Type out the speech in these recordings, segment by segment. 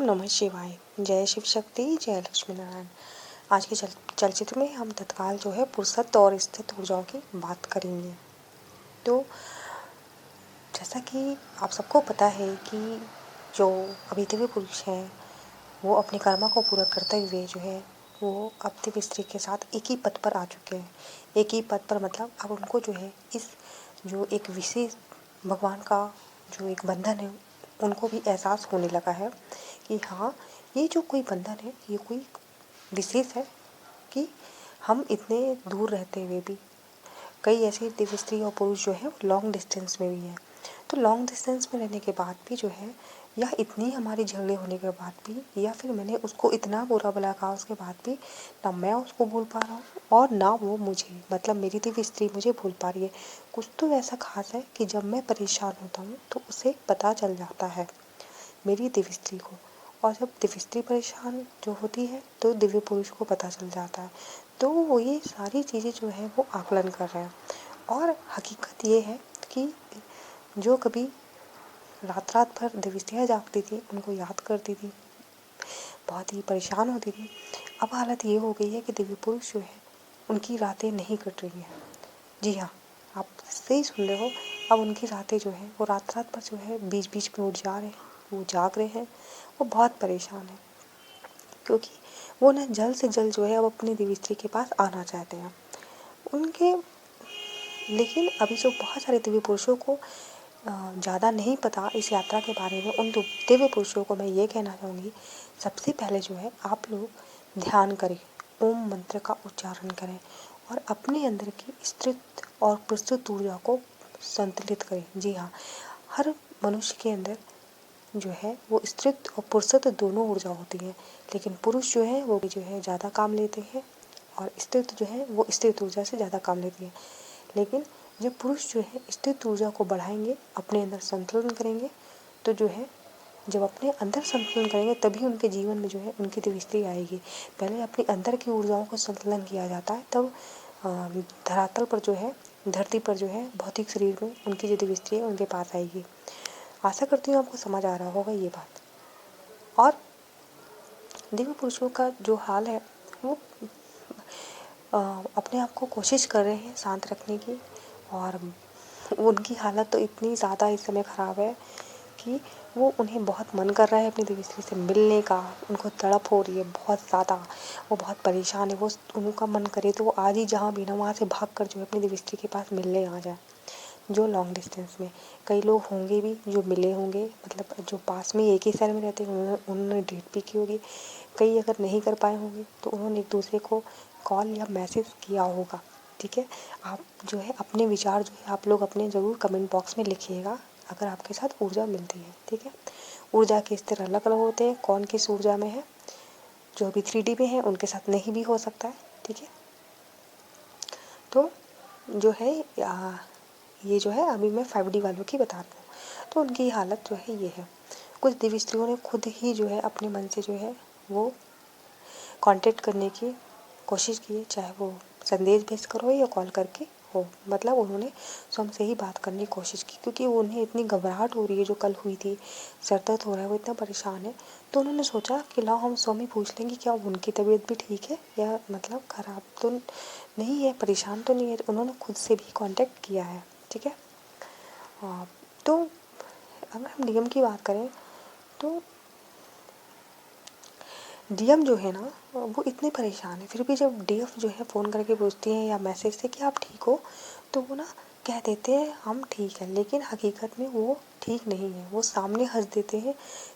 नमः शिवाय। जय शिव शक्ति, जय लक्ष्मी नारायण। आज के चलचित्र में हम तत्काल जो है पुरुषत्व और स्थित ऊर्जाओं की बात करेंगे। तो जैसा कि आप सबको पता है कि जो अभी दिव्य पुरुष हैं वो अपने कर्मा को पूरा करते हुए जो है वो अब दिव्य स्त्री के साथ एक ही पद पर आ चुके हैं। एक ही पद पर मतलब अब उनको जो है इस जो एक विशेष भगवान का जो एक बंधन है उनको भी एहसास होने लगा है कि हाँ, ये जो कोई बंधन है ये कोई विशेष है कि हम इतने दूर रहते हुए भी कई ऐसे दिव्य स्त्री और पुरुष जो है लॉन्ग डिस्टेंस में भी हैं। तो लॉन्ग डिस्टेंस में रहने के बाद भी जो है या इतनी हमारी झगड़े होने के बाद भी या फिर मैंने उसको इतना बुरा भला कहा उसके बाद भी ना मैं उसको भूल पा रहा हूँ और ना वो मुझे, मतलब मेरी दिव्य स्त्री मुझे भूल पा रही है। कुछ तो ऐसा खास है कि जब मैं परेशान होता हूँ तो उसे पता चल जाता है मेरी दिव्य स्त्री को, और जब दिव्य स्त्री परेशान जो होती है तो दिव्य पुरुष को पता चल जाता है। तो वो ये सारी चीज़ें जो है वो आकलन कर रहे हैं। और हकीकत ये है कि जो कभी रात रात भर दिव्य स्त्रियाँ जागती थी, उनको याद करती थी, बहुत ही परेशान होती थी, अब हालत ये हो गई है कि दिव्य पुरुष जो है उनकी रातें नहीं कट रही हैं। जी हाँ, आप सही सुन रहे हो। अब उनकी रातें जो है वो रात रात भर जो है बीच बीच में उठ जा रहे हैं, वो जाग रहे हैं, वो बहुत परेशान है क्योंकि वो ना जल्द से जल्द जो है अब अपनी दिव्य स्त्री के पास आना चाहते हैं उनके। लेकिन अभी जो बहुत सारे दिव्य पुरुषों को ज़्यादा नहीं पता इस यात्रा के बारे में, उन दिव्य पुरुषों को मैं ये कहना चाहूँगी, सबसे पहले जो है आप लोग ध्यान करें, ओम मंत्र का उच्चारण करें और अपने अंदर की स्त्रित और प्रस्तुत ऊर्जा को संतुलित करें। जी हाँ, हर मनुष्य के अंदर जो है वो स्त्रित और पुरुषत्व दोनों ऊर्जा होती है, लेकिन पुरुष जो है वो जो है ज़्यादा काम लेते हैं और स्त्रित जो है वो स्त्रित ऊर्जा से ज़्यादा काम लेती है। लेकिन जब पुरुष जो है स्त्रित ऊर्जा को बढ़ाएंगे, अपने अंदर संतुलन करेंगे, तो जो है जब अपने अंदर संतुलन करेंगे तभी उनके जीवन में जो है उनकी दिव्य स्त्री आएगी। पहले अपने अंदर की ऊर्जाओं को संतुलन किया जाता है, तब धरातल पर जो है, धरती पर जो है भौतिक शरीर में उनकी जो दिव्य स्त्री है उनके पास आएगी। आशा करती हूँ आपको समझ आ रहा होगा ये बात। और दिव्य पुरुषों का जो हाल है वो अपने आप को कोशिश कर रहे हैं शांत रखने की, और उनकी हालत तो इतनी ज़्यादा इस समय ख़राब है कि वो उन्हें बहुत मन कर रहा है अपनी दिव्य स्त्री से मिलने का, उनको तड़प हो रही है बहुत ज़्यादा, वो बहुत परेशान है। वो उनका मन करे तो वो आज ही जहाँ भी ना वहाँ से भाग कर जो है अपनी दिव्य स्त्री के पास मिलने आ जाए। जो लॉन्ग डिस्टेंस में कई लोग होंगे भी जो मिले होंगे, मतलब जो पास में एक ही शहर में रहते हैं उन्होंने डेट भी की होगी। कई अगर नहीं कर पाए होंगे तो उन्होंने एक दूसरे को कॉल या मैसेज किया होगा। ठीक है, आप जो है अपने विचार जो है आप लोग अपने ज़रूर कमेंट बॉक्स में लिखिएगा अगर आपके साथ ऊर्जा मिलती है। ठीक है, ऊर्जा के स्तर अलग अलग होते हैं, कौन किस ऊर्जा में है, जो भी 3D में है उनके साथ नहीं भी हो सकता है। ठीक है, तो जो है ये जो है अभी मैं 5D वालों की बता रही हूँ, तो उनकी हालत जो है ये है। कुछ दिव्य स्त्रियों ने खुद ही जो है अपने मन से जो है वो कांटेक्ट करने की कोशिश की है, चाहे वो संदेश भेज कर हो या कॉल करके हो, मतलब उन्होंने स्वयं से ही बात करने की कोशिश की क्योंकि उन्हें इतनी घबराहट हो रही है, जो कल हुई थी, सर दर्द हो रहा है, वो इतना परेशान है। तो उन्होंने सोचा कि लाओ हम स्वयं ही पूछ लेंगे क्या उनकी तबीयत भी ठीक है या मतलब ख़राब तो नहीं है, परेशान तो नहीं है। उन्होंने खुद से भी कांटेक्ट किया है। ठीक है, तो अगर हम डीएम की बात करें तो डीएम जो है ना वो इतने परेशान है, फिर भी जब डीएफ जो है फ़ोन करके पूछती हैं या मैसेज से कि आप ठीक हो, तो वो ना कह देते हैं हम ठीक हैं, लेकिन हकीकत में वो ठीक नहीं है। वो सामने हंस देते हैं,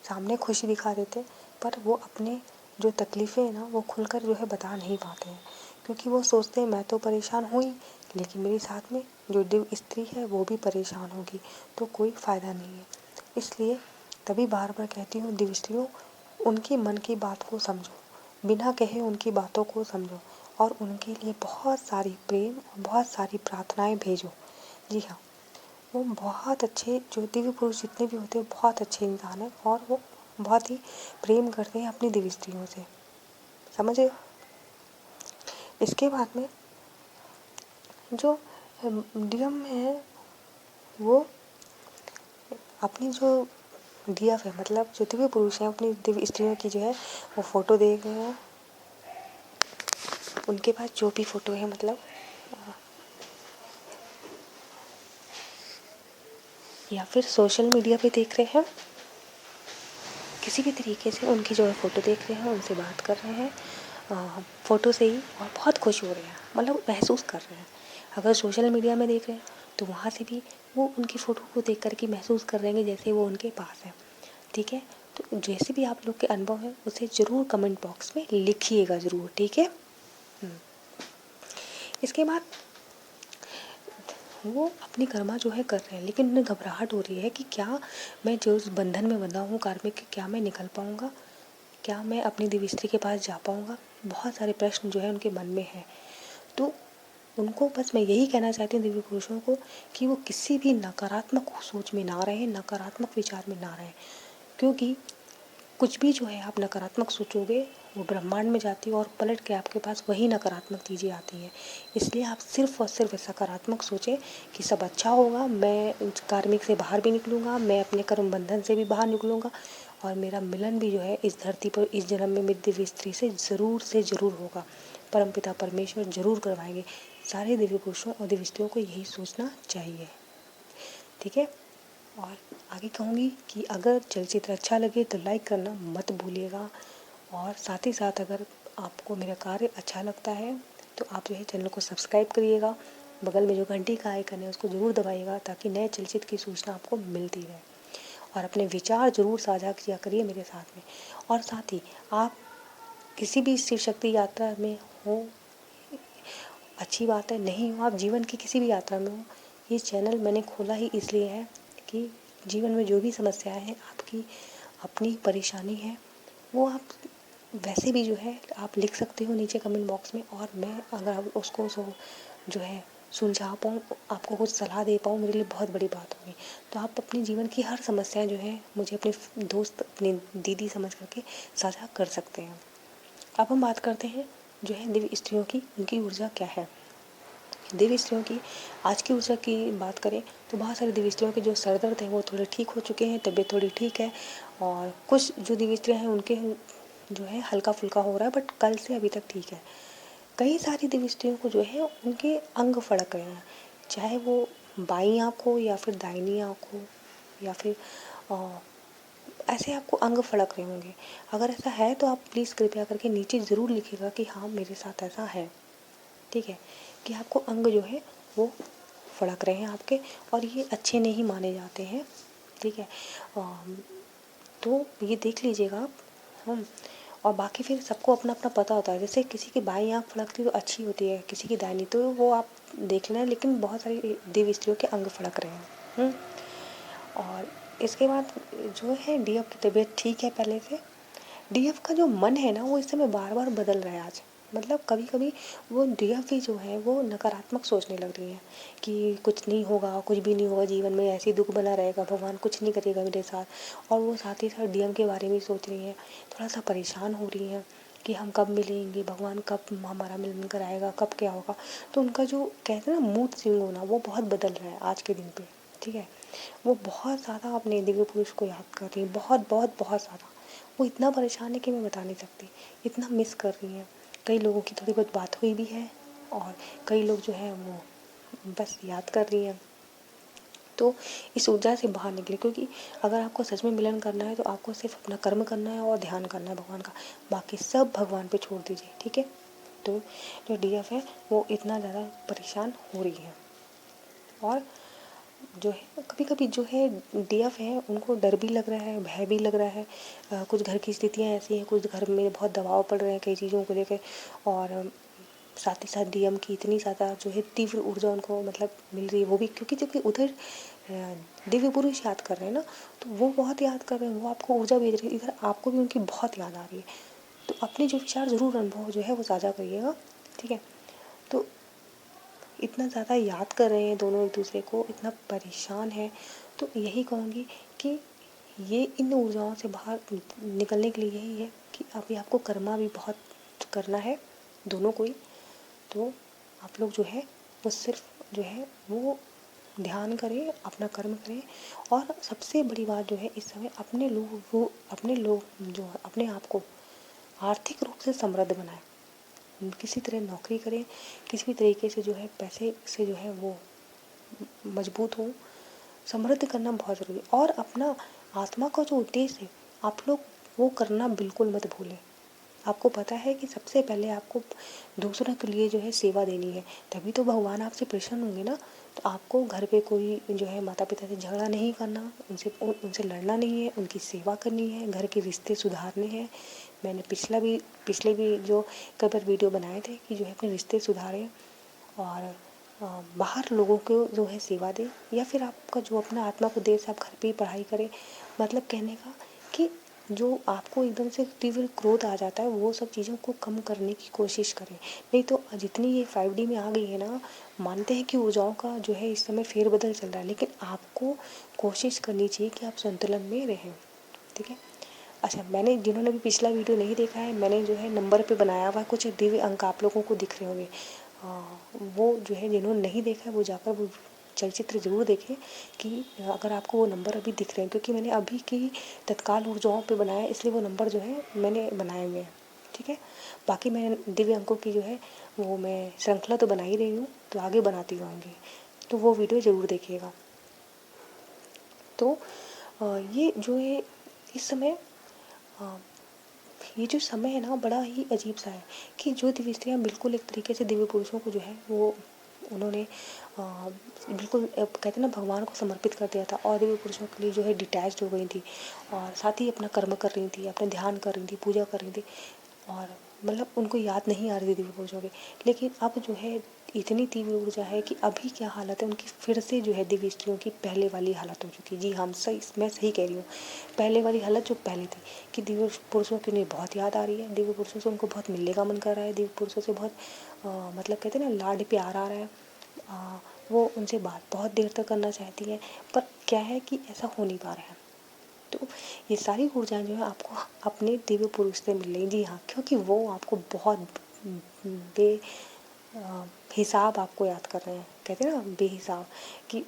सामने खुशी दिखा देते हैं, पर वो अपने जो तकलीफ़ें हैं ना वो खुलकर जो है बता नहीं पाते हैं, क्योंकि वो सोचते हैं मैं तो परेशान हुई, लेकिन मेरे साथ में जो दिव्य स्त्री है वो भी परेशान होगी, तो कोई फ़ायदा नहीं है। इसलिए तभी बार बार कहती हूँ दिव्य स्त्रियों, उनकी मन की बात को समझो, बिना कहे उनकी बातों को समझो और उनके लिए बहुत सारी प्रेम और बहुत सारी प्रार्थनाएं भेजो। जी हाँ, वो बहुत अच्छे, जो दिव्य पुरुष जितने भी होते हैं बहुत अच्छे इंसान हैं और वो बहुत ही प्रेम करते हैं अपनी दिव्य स्त्रियों से, समझे। इसके बाद में जो डीएम है वो अपनी जो डीएफ है, मतलब जो दिव्य पुरुष हैं अपनी दिव्य स्त्रियों की जो है वो फ़ोटो देख रहे हैं, उनके पास जो भी फ़ोटो है, मतलब या फिर सोशल मीडिया पे देख रहे हैं, किसी भी तरीके से उनकी जो है फ़ोटो देख रहे हैं, उनसे बात कर रहे हैं फ़ोटो से ही, और बहुत खुश हो रहे हैं, मतलब महसूस कर रहे हैं। अगर सोशल मीडिया में देख रहे हैं तो वहाँ से भी वो उनकी फ़ोटो को देख कर के महसूस कर रहे हैं जैसे वो उनके पास है। ठीक है, तो जैसे भी आप लोग के अनुभव है उसे ज़रूर कमेंट बॉक्स में लिखिएगा ज़रूर। ठीक है, इसके बाद वो अपनी कर्मा जो है कर रहे हैं, लेकिन उन्हें घबराहट हो रही है कि क्या मैं जो उस बंधन में बंधा हूँ कार्मिक, क्या मैं निकल पाऊँगा, क्या मैं अपनी दिव्य स्त्री के पास जा पाऊँगा। बहुत सारे प्रश्न जो है उनके मन में है। तो उनको बस मैं यही कहना चाहती हूँ दिव्य पुरुषों को कि वो किसी भी नकारात्मक सोच में ना रहें, नकारात्मक विचार में ना रहें, क्योंकि कुछ भी जो है आप नकारात्मक सोचोगे वो ब्रह्मांड में जाती है और पलट के आपके पास वही नकारात्मक चीज़ें आती हैं। इसलिए आप सिर्फ और सिर्फ सकारात्मक सोचें कि सब अच्छा होगा, मैं कार्मिक से बाहर भी निकलूँगा, मैं अपने कर्म बंधन से भी बाहर निकलूँगा, और मेरा मिलन भी जो है इस धरती पर इस जन्म में मेरी दिव्य स्त्री से ज़रूर होगा। परमपिता परमेश्वर ज़रूर करवाएंगे। सारे दिव्य पुरुषों और दिव्य स्त्रियों को यही सोचना चाहिए। ठीक है, और आगे कहूँगी कि अगर चलचित्र अच्छा लगे तो लाइक करना मत भूलिएगा, और साथ ही साथ अगर आपको मेरा कार्य अच्छा लगता है तो आप जो है चैनल को सब्सक्राइब करिएगा, बगल में जो घंटी का आइकन है उसको ज़रूर दबाइएगा ताकि नए चलचित्र की सूचना आपको मिलती रहे, और अपने विचार ज़रूर साझा किया करिए मेरे साथ में। और साथ ही आप किसी भी शिव शक्ति यात्रा में हो, अच्छी बात है, नहीं हो आप जीवन की किसी भी यात्रा में हो, ये चैनल मैंने खोला ही इसलिए है कि जीवन में जो भी समस्याएं हैं, आपकी अपनी परेशानी है, वो आप वैसे भी जो है आप लिख सकते हो नीचे कमेंट बॉक्स में, और मैं अगर आप उसको जो है सुलझा पाऊँ, आपको कुछ सलाह दे पाऊँ, मेरे लिए बहुत बड़ी बात होगी। तो आप अपने जीवन की हर समस्याएं जो है मुझे अपने दोस्त, अपनी दीदी समझ करके साझा कर सकते हैं। अब हम बात करते हैं जो है दिव्य स्त्रियों की, उनकी ऊर्जा क्या है। दिव्य स्त्रियों की आज की ऊर्जा की बात करें तो बहुत सारी दिव्य स्त्रियों के जो सर दर्द हैं वो थोड़े ठीक हो चुके हैं, तबीयत थोड़ी ठीक है, और कुछ जो दिव्य स्त्रियाँ हैं उनके जो है हल्का फुल्का हो रहा है, बट कल से अभी तक ठीक है। कई सारी दिव्य स्त्रियों को जो है उनके अंग फड़क रहे हैं, चाहे वो बाईं आँख हो या फिर दाहिनी आँख हो, या फिर ऐसे आपको अंग फड़क रहे होंगे। अगर ऐसा है तो आप प्लीज़ कृपया करके नीचे ज़रूर लिखिएगा कि हाँ मेरे साथ ऐसा है। ठीक है, कि आपको अंग जो है वो फड़क रहे हैं आपके, और ये अच्छे नहीं माने जाते हैं। ठीक है, तो ये देख लीजिएगा आप। और बाकी फिर सबको अपना अपना पता होता है, जैसे किसी की बाईं आँख फड़कती तो अच्छी होती है, किसी की दाहिनी, तो वो आप देख लेना, लेकिन बहुत सारी देवी स्त्रियों के अंग फड़क रहे हैं। और इसके बाद जो है डीएफ की तबीयत ठीक है पहले से। डीएफ का जो मन है ना वो इस समय बार बार बदल रहा है आज, मतलब कभी कभी वो डीएफ भी जो है वो नकारात्मक सोचने लग रही है कि कुछ नहीं होगा, कुछ भी नहीं होगा जीवन में, ऐसे ही दुख बना रहेगा, भगवान कुछ नहीं करेगा मेरे साथ। और वो साथ ही साथ डीएम के बारे में सोच रही है, थोड़ा सा परेशान हो रही है कि हम कब मिलेंगे, भगवान कब हमारा मिलन कराएगा, कब क्या होगा। तो उनका जो कहते हैं ना मूड स्विंग होना वो बहुत बदल रहा है आज के दिन पे। ठीक है, वो बहुत ज़्यादा अपने दिव्य पुरुष को याद कर रही है, बहुत बहुत बहुत ज़्यादा। वो इतना परेशान है कि मैं बता नहीं सकती, इतना मिस कर रही हैं। कई लोगों की थोड़ी बहुत बात हुई भी है, और कई लोग जो है वो बस याद कर रही हैं। तो इस ऊर्जा से बाहर निकले, क्योंकि अगर आपको सच में मिलन करना है तो आपको सिर्फ अपना कर्म करना है और ध्यान करना है भगवान का, बाकी सब भगवान पे छोड़ दीजिए। ठीक है, तो जो डीएफ है वो इतना ज़्यादा परेशान हो रही है, और जो है कभी कभी जो है डीएफ है उनको डर भी लग रहा है, भय भी लग रहा है। कुछ घर की स्थितियाँ ऐसी हैं, कुछ घर में बहुत दबाव पड़ रहे हैं कई चीज़ों को लेकर, और साथ ही साथ डीएम की इतनी ज़्यादा जो है तीव्र ऊर्जा उनको मतलब मिल रही है, वो भी क्योंकि जबकि उधर दिव्य पुरुष याद कर रहे हैं ना, तो वो बहुत याद कर रहे हैं, वो आपको ऊर्जा भेज रहे हैं, इधर आपको भी उनकी बहुत याद आ रही है। तो अपने जो विचार ज़रूर अनुभव जो है वो साझा करिएगा। ठीक है, तो इतना ज़्यादा याद कर रहे हैं दोनों एक दूसरे को, इतना परेशान है, तो यही कहूँगी कि ये इन ऊर्जाओं से बाहर निकलने के लिए यही है कि अभी आपको कर्मा भी बहुत करना है दोनों को ही। तो आप लोग जो है वो सिर्फ जो है वो ध्यान करें, अपना कर्म करें। और सबसे बड़ी बात जो है, इस समय अपने लोग जो अपने आप को आर्थिक रूप से समृद्ध बनाएं। किसी तरह नौकरी करें, किसी भी तरीके से जो है पैसे से जो है वो मजबूत हो। समृद्ध करना बहुत ज़रूरी है। और अपना आत्मा का जो उद्देश्य है, आप लोग वो करना बिल्कुल मत भूलें। आपको पता है कि सबसे पहले आपको दूसरों के लिए जो है सेवा देनी है, तभी तो भगवान आपसे प्रसन्न होंगे ना। तो आपको घर पे कोई जो है माता पिता से झगड़ा नहीं करना, उनसे लड़ना नहीं है, उनकी सेवा करनी है, घर के रिश्ते सुधारने हैं। मैंने पिछले भी जो कई बार वीडियो बनाए थे कि जो है अपने रिश्ते सुधारें और बाहर लोगों को जो है सेवा दें। या फिर आपका जो अपना आत्मा को देर से आप घर पे ही पढ़ाई करें। मतलब कहने का कि जो आपको एकदम से तीव्र क्रोध आ जाता है, वो सब चीज़ों को कम करने की कोशिश करें। नहीं तो जितनी ये 5D में आ गई है ना, मानते हैं कि ऊर्जाओं का जो है इस समय फेरबदल चल रहा है, लेकिन आपको कोशिश करनी चाहिए कि आप संतुलन में रहें। ठीक है। अच्छा, मैंने जिन्होंने भी पिछला वीडियो नहीं देखा है, मैंने जो है नंबर पे बनाया हुआ कुछ दिव्य अंक आप लोगों को दिख रहे होंगे। वो जो है जिन्होंने नहीं देखा है वो जाकर वो चलचित्र ज़रूर देखें कि अगर आपको वो नंबर अभी दिख रहे हैं, क्योंकि मैंने अभी की तत्काल ऊर्जाओं पे बनाया है, इसलिए वो नंबर जो है मैंने बनाए हुए हैं। ठीक है। बाकी मैं दिव्य अंकों की जो है वो मैं श्रृंखला तो बना ही रही हूँ, तो आगे बनाती रहूँगी, तो वो वीडियो ज़रूर देखिएगा। तो ये जो है इस समय ये जो समय है ना, बड़ा ही अजीब सा है कि जो दिव्य स्त्रियाँ बिल्कुल एक तरीके से दिव्य पुरुषों को जो है वो उन्होंने बिल्कुल कहते हैं ना भगवान को समर्पित कर दिया था, और दिव्य पुरुषों के लिए जो है डिटैच्ड हो गई थी, और साथ ही अपना कर्म कर रही थी, अपना ध्यान कर रही थी, पूजा कर रही थी, और मतलब उनको याद नहीं आ रही थी दिव्य पुरुषों की। लेकिन अब जो है इतनी तीव्र ऊर्जा है कि अभी क्या हालत है उनकी, फिर से जो है दिव्य स्त्रियों की पहले वाली हालत हो चुकी है। जी हाँ, मैं सही कह रही हूँ, पहले वाली हालत जो पहले थी कि दिव्य पुरुषों की उन्हें बहुत याद आ रही है, दिव्य पुरुषों से उनको बहुत मिलने का मन कर रहा है, दिव्य पुरुषों से बहुत मतलब कहते हैं ना लाड प्यार आ रहा है। वो उनसे बात बहुत देर तक करना चाहती है, पर क्या है कि ऐसा हो नहीं पा रहा है। तो ये सारी ऊर्जाएं जो है आपको अपने दिव्य पुरुष से मिल रही। जी हाँ, क्योंकि वो आपको बहुत बे हिसाब आपको याद कर रहे हैं, कहते हैं ना बेहिसाब, कि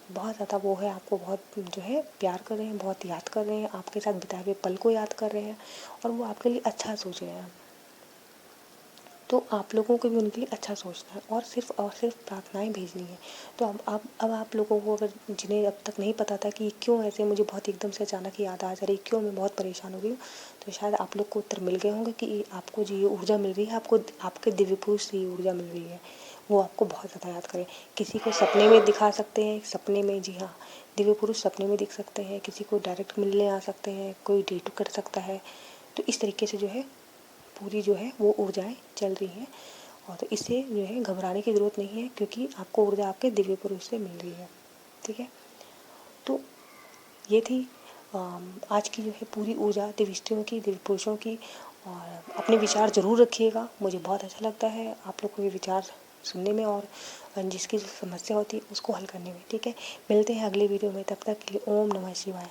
बहुत ज़्यादा वो है, आपको बहुत जो है प्यार कर रहे हैं, बहुत याद कर रहे हैं, आपके साथ बिताए हुए पल को याद कर रहे हैं, और वो आपके लिए अच्छा सोच रहे हैं। तो आप लोगों को भी उनके लिए अच्छा सोचना है, और सिर्फ प्रार्थनाएं भेजनी है। तो अब आप लोगों को, अगर जिन्हें अब तक नहीं पता था कि क्यों ऐसे मुझे बहुत एकदम से अचानक याद आ जा रही, क्यों मैं बहुत परेशान हो गई हूँ, तो शायद आप लोग को उत्तर मिल गए होंगे कि आपको जो ये ऊर्जा मिल रही है, आपको आपके दिव्य पुरुष से ये ऊर्जा मिल रही है, वो आपको बहुत ज़्यादा याद करें। किसी को सपने में दिखा सकते हैं, सपने में, जी हाँ, दिव्य पुरुष सपने में दिख सकते हैं, किसी को डायरेक्ट मिलने आ सकते हैं, कोई डेट कर सकता है। तो इस तरीके से जो है पूरी जो है वो ऊर्जाएं चल रही हैं, और इससे जो है घबराने की ज़रूरत नहीं है, क्योंकि आपको ऊर्जा आपके दिव्य पुरुष से मिल रही है। ठीक है। तो ये थी आज की जो है पूरी ऊर्जा दिव्य स्त्रियों की, दिव्य पुरुषों की। और अपने विचार ज़रूर रखिएगा, मुझे बहुत अच्छा लगता है आप लोग को ये विचार सुनने में, और जिसकी जो समस्या होती है उसको हल करने में। ठीक है। मिलते हैं अगले वीडियो में, तब तक के लिए ओम नमः शिवाय।